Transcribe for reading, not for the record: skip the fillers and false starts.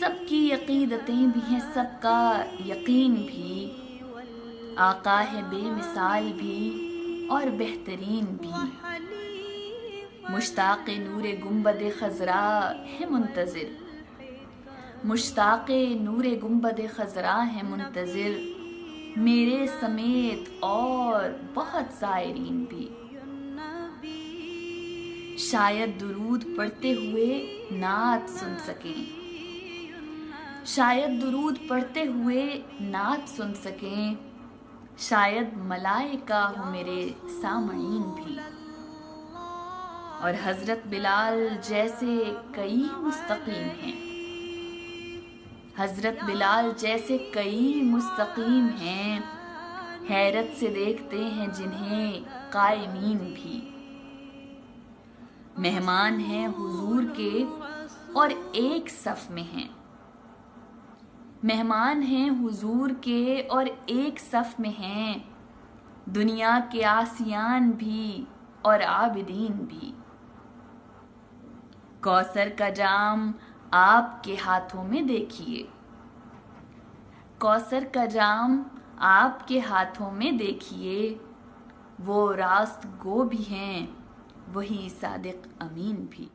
سب کی عقیدتیں بھی ہیں، سب کا یقین بھی، آقا ہے بے مثال بھی اور بہترین بھی، مشتاق نور گنبد خضرا ہے منتظر، مشتاق نور گنبد خضرا ہے منتظر، میرے سمیت اور بہت زائرین بھی، شاید درود پڑھتے ہوئے نعت سن سکیں، شاید درود پڑھتے ہوئے نعت سن سکیں، شاید ملائکہ ہو میرے سامعین بھی، اور حضرت بلال جیسے کئی مستقیم ہیں، حضرت بلال جیسے کئی مستقیم ہیں، حیرت سے دیکھتے ہیں جنہیں قائمین بھی، مہمان ہیں حضور کے اور ایک صف میں ہیں، مہمان ہیں حضور کے اور ایک صف میں ہیں، دنیا کے عاصیان بھی اور عابدین بھی، کوثر کا جام آپ کے ہاتھوں میں دیکھیے، کوثر کا جام آپ کے ہاتھوں میں دیکھیے، وہ راست گو بھی ہیں وہی صادق امین بھی۔